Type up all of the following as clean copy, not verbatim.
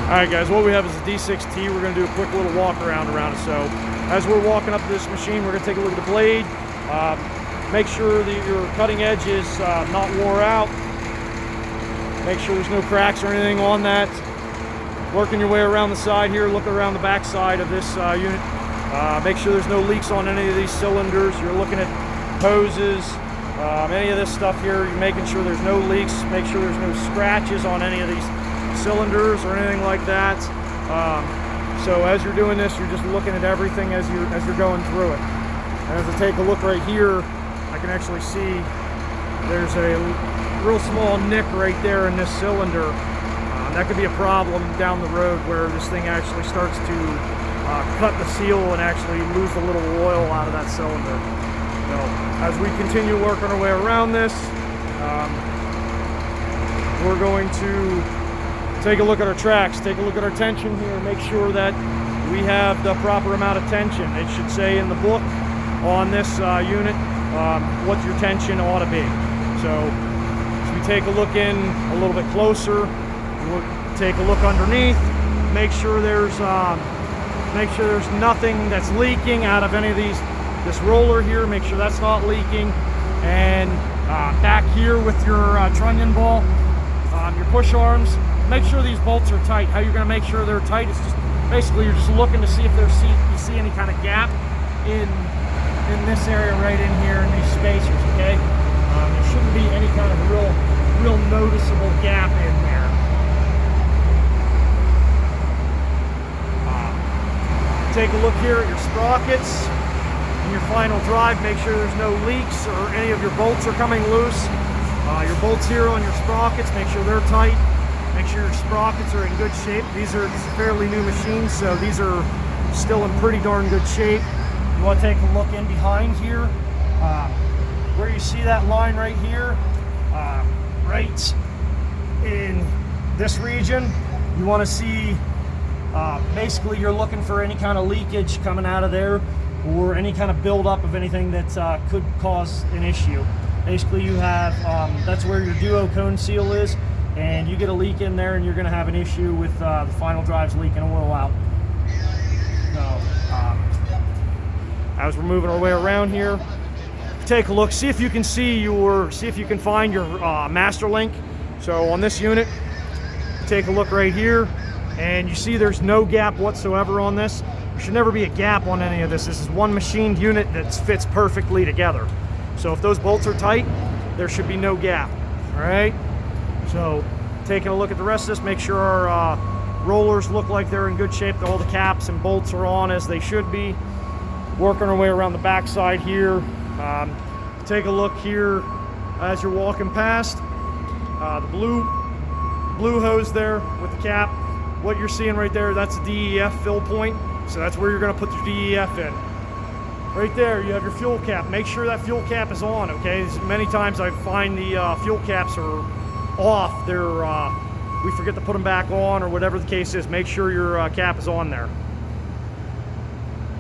Alright guys, what we have is a D6T. We're going to do a quick little walk around it. So as we're walking up to this machine, we're going to take a look at the blade. Make sure that your cutting edge is not wore out. Make sure there's no cracks or anything on that. Working your way around the side here, look around the back side of this unit. Make sure there's no leaks on any of these cylinders. You're looking at hoses, any of this stuff here. You're making sure there's no leaks. Make sure there's no scratches on any of these cylinders or anything like that. So as you're doing this, you're just looking at everything as you're going through it. And as I take a look right here, I can actually see there's a real small nick right there in this cylinder. That could be a problem down the road where this thing actually starts to cut the seal and actually lose a little oil out of that cylinder. So as we continue working our way around this, we're going to take a look at our tracks, take a look at our tension here, make sure that we have the proper amount of tension. It should say in the book on this unit what your tension ought to be. So as we take a look in a little bit closer, we'll take a look underneath, make sure there's nothing that's leaking out of any of these. This roller here, make sure that's not leaking. And back here with your trunnion ball, your push arms, make sure these bolts are tight. How you're going to make sure they're tight is just basically you're just looking to see if you see any kind of gap in this area right in here in these spacers. Okay, there shouldn't be any kind of real noticeable gap in there. Take a look here at your sprockets and your final drive. Make sure there's no leaks or any of your bolts are coming loose. Your bolts here on your sprockets, make sure they're tight. Make sure your sprockets are in good shape. These are fairly new machines, so these are still in pretty darn good shape. You want to take a look in behind here, where you see that line right here, right in this region. You want to see, basically you're looking for any kind of leakage coming out of there or any kind of buildup of anything that could cause an issue. Basically you have, that's where your duo cone seal is, and you get a leak in there and you're going to have an issue with the final drives leaking oil out. So as we're moving our way around here, take a look, see if you can find your master link. So on this unit, take a look right here, and you see there's no gap whatsoever on this. There should never be a gap on any of this. This is one machined unit that fits perfectly together. So if those bolts are tight, there should be no gap. All right. So taking a look at the rest of this, make sure our rollers look like they're in good shape. All the caps and bolts are on as they should be. Working our way around the back side here. Take a look here as you're walking past the blue hose there with the cap. What you're seeing right there, that's a DEF fill point. So that's where you're going to put your DEF in. Right there, you have your fuel cap. Make sure that fuel cap is on, okay? Many times I find the fuel caps are off. We forget to put them back on or whatever the case is. Make sure your cap is on there.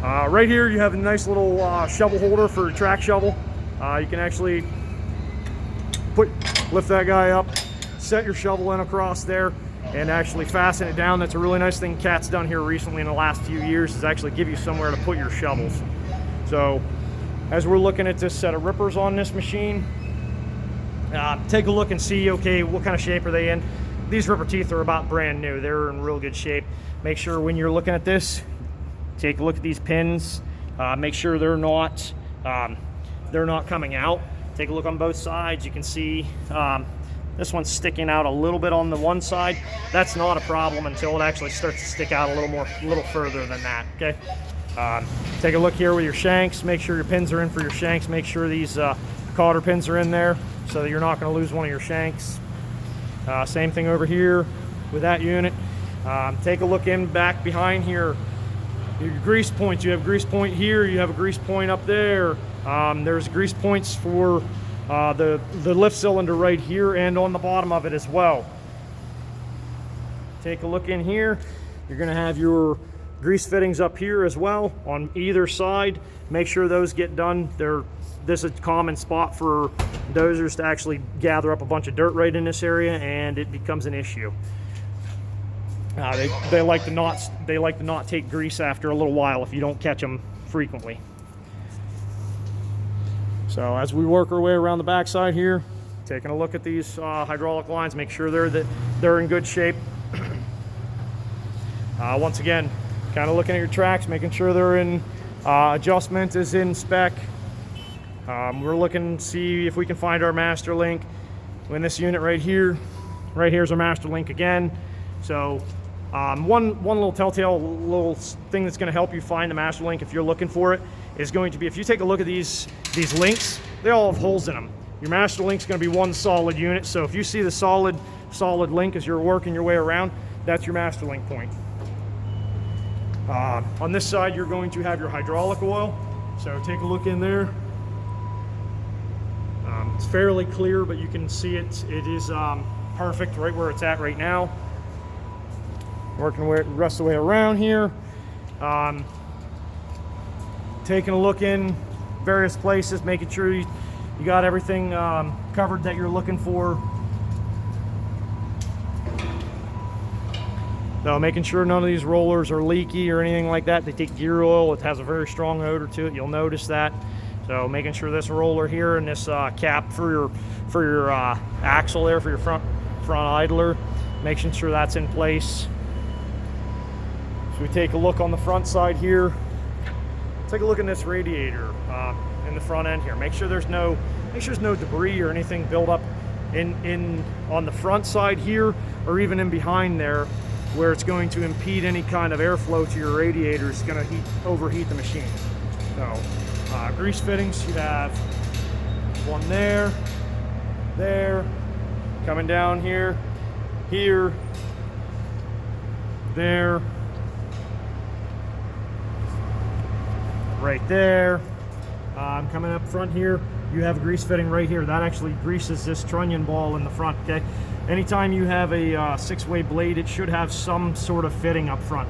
Right here, you have a nice little shovel holder for a track shovel. You can actually lift that guy up, set your shovel in across there, and actually fasten it down. That's a really nice thing Cat's done here recently in the last few years, is actually give you somewhere to put your shovels. So as we're looking at this set of rippers on this machine, take a look and see, okay, what kind of shape are they in. These ripper teeth are about brand new. They're in real good shape. Make sure when you're looking at this, take a look at these pins. Make sure they're not coming out. Take a look on both sides. You can see this one's sticking out a little bit on the one side. That's not a problem until it actually starts to stick out a little further than that. Okay. Take a look here with your shanks. Make sure your pins are in for your shanks. Make sure these cotter pins are in there so that you're not going to lose one of your shanks. Same thing over here with that unit. Take a look in back behind here. Your grease points. You have grease point here. You have a grease point up there. There's grease points for the lift cylinder right here and on the bottom of it as well. Take a look in here. You're going to have your grease fittings up here as well on either side. Make sure those get done. This is a common spot for dozers to actually gather up a bunch of dirt right in this area, and it becomes an issue. They like to not take grease after a little while if you don't catch them frequently. So as we work our way around the backside here, taking a look at these hydraulic lines, make sure they're in good shape. Once again, kind of looking at your tracks, making sure they're in adjustment is in spec. We're looking to see if we can find our master link. In this unit right here's our master link again. So one little telltale little thing that's going to help you find the master link if you're looking for it is going to be, if you take a look at these links, they all have holes in them. Your master link's going to be one solid unit, so if you see the solid link as you're working your way around, that's your master link point. On this side, you're going to have your hydraulic oil, so take a look in there. It's fairly clear, but you can see it is perfect right where it's at right now. Working the rest of the way around here. Taking a look in various places, making sure you got everything covered that you're looking for. So making sure none of these rollers are leaky or anything like that. They take gear oil. It has a very strong odor to it. You'll notice that. So making sure this roller here and this cap for your axle there for your front idler, making sure that's in place. So we take a look on the front side here. Take a look at this radiator in the front end here. Make sure there's no debris or anything built up on the front side here, or even in behind there, where it's going to impede any kind of airflow to your radiator. It's going to overheat the machine. So grease fittings, you have one there, coming down here, there, right there. Coming up front here, you have a grease fitting right here. That actually greases this trunnion ball in the front, okay? Anytime you have a six-way blade, it should have some sort of fitting up front.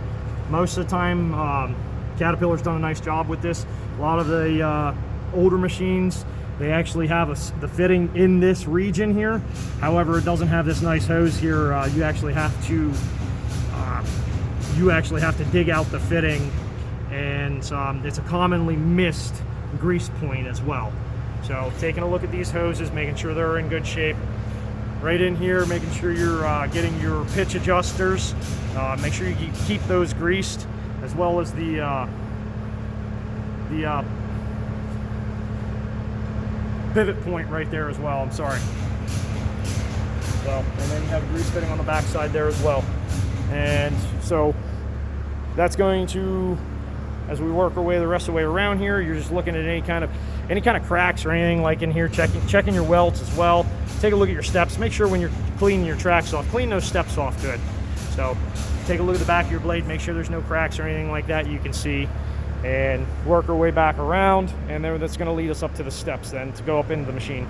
Most of the time, Caterpillar's done a nice job with this. A lot of the older machines, they actually have the fitting in this region here. However, it doesn't have this nice hose here. You actually have to dig out the fitting, and it's a commonly missed grease point as well. So taking a look at these hoses, making sure they're in good shape. Right in here, making sure you're getting your pitch adjusters. Make sure you keep those greased, as well as the pivot point right there as well. I'm sorry. So, and then you have a grease fitting on the back side there as well. And so that's going to, as we work our way the rest of the way around here, you're just looking at any kind of cracks or anything like in here, checking your welds as well. Take a look at your steps. Make sure when you're cleaning your tracks off, clean those steps off good. So take a look at the back of your blade, make sure there's no cracks or anything like that you can see, and work our way back around, and then that's going to lead us up to the steps then to go up into the machine.